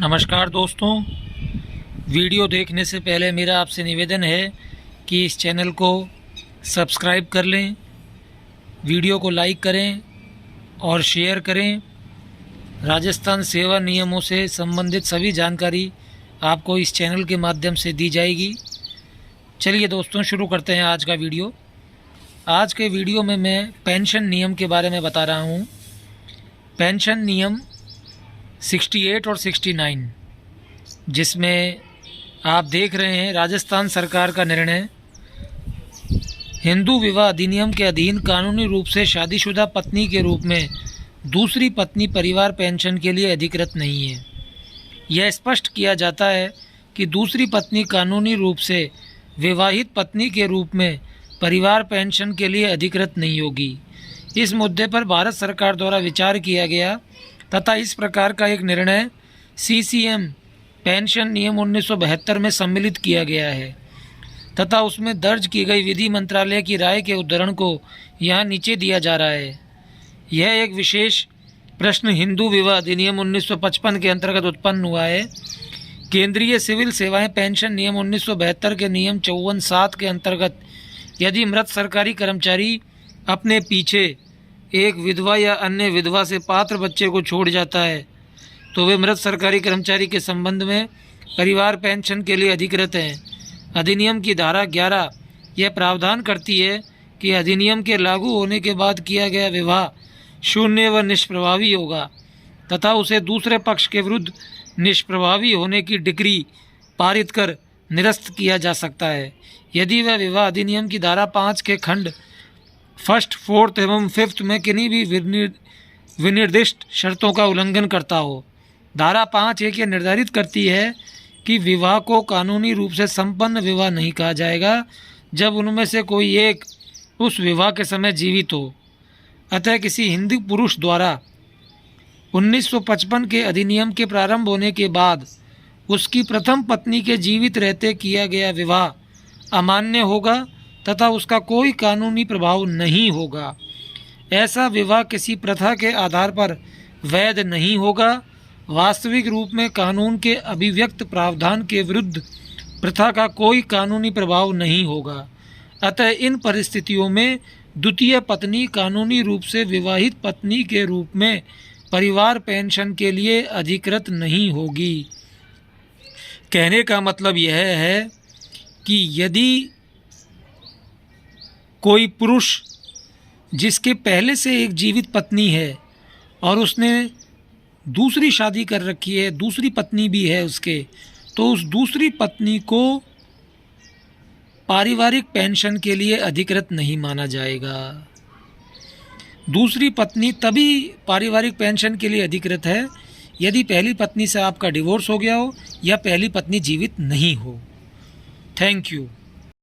नमस्कार दोस्तों, वीडियो देखने से पहले मेरा आपसे निवेदन है कि इस चैनल को सब्सक्राइब कर लें, वीडियो को लाइक करें और शेयर करें। राजस्थान सेवा नियमों से संबंधित सभी जानकारी आपको इस चैनल के माध्यम से दी जाएगी। चलिए दोस्तों, शुरू करते हैं आज का वीडियो। आज के वीडियो में मैं पेंशन नियम के बारे में बता रहा हूँ। पेंशन नियम 68 और 69, जिसमें आप देख रहे हैं राजस्थान सरकार का निर्णय। हिंदू विवाह अधिनियम के अधीन कानूनी रूप से शादीशुदा पत्नी के रूप में दूसरी पत्नी परिवार पेंशन के लिए अधिकृत नहीं है। यह स्पष्ट किया जाता है कि दूसरी पत्नी कानूनी रूप से विवाहित पत्नी के रूप में परिवार पेंशन के लिए अधिकृत नहीं होगी। इस मुद्दे पर भारत सरकार द्वारा विचार किया गया तथा इस प्रकार का एक निर्णय CCM पेंशन नियम 1972 में सम्मिलित किया गया है तथा उसमें दर्ज की गई विधि मंत्रालय की राय के उद्धरण को यहाँ नीचे दिया जा रहा है। यह एक विशेष प्रश्न हिंदू विवाह अधिनियम 1955 के अंतर्गत उत्पन्न हुआ है। केंद्रीय सिविल सेवाएं पेंशन नियम 1972 के नियम 54(7) के अंतर्गत यदि मृत सरकारी कर्मचारी अपने पीछे एक विधवा या अन्य विधवा से पात्र बच्चे को छोड़ जाता है तो वे मृत सरकारी कर्मचारी के संबंध में परिवार पेंशन के लिए अधिकृत हैं। अधिनियम की धारा 11 यह प्रावधान करती है कि अधिनियम के लागू होने के बाद किया गया विवाह शून्य व निष्प्रभावी होगा तथा उसे दूसरे पक्ष के विरुद्ध निष्प्रभावी होने की डिक्री पारित कर निरस्त किया जा सकता है यदि वह विवाह अधिनियम की धारा 5 के खंड 1st, 4th एवं 5th में किन्हीं भी विनिर्दिष्ट शर्तों का उल्लंघन करता हो। धारा 5(1) यह निर्धारित करती है कि विवाह को कानूनी रूप से संपन्न विवाह नहीं कहा जाएगा जब उनमें से कोई एक उस विवाह के समय जीवित हो। अतः किसी हिंदू पुरुष द्वारा 1955 के अधिनियम के प्रारंभ होने के बाद उसकी प्रथम पत्नी के जीवित रहते किया गया विवाह अमान्य होगा तथा उसका कोई कानूनी प्रभाव नहीं होगा। ऐसा विवाह किसी प्रथा के आधार पर वैध नहीं होगा। वास्तविक रूप में कानून के अभिव्यक्त प्रावधान के विरुद्ध प्रथा का कोई कानूनी प्रभाव नहीं होगा। अतः इन परिस्थितियों में द्वितीय पत्नी कानूनी रूप से विवाहित पत्नी के रूप में परिवार पेंशन के लिए अधिकृत नहीं होगी। कहने का मतलब यह है कि यदि कोई पुरुष जिसके पहले से एक जीवित पत्नी है और उसने दूसरी शादी कर रखी है, दूसरी पत्नी भी है उसके, तो उस दूसरी पत्नी को पारिवारिक पेंशन के लिए अधिकृत नहीं माना जाएगा। दूसरी पत्नी तभी पारिवारिक पेंशन के लिए अधिकृत है यदि पहली पत्नी से आपका डिवोर्स हो गया हो या पहली पत्नी जीवित नहीं हो। Thank you.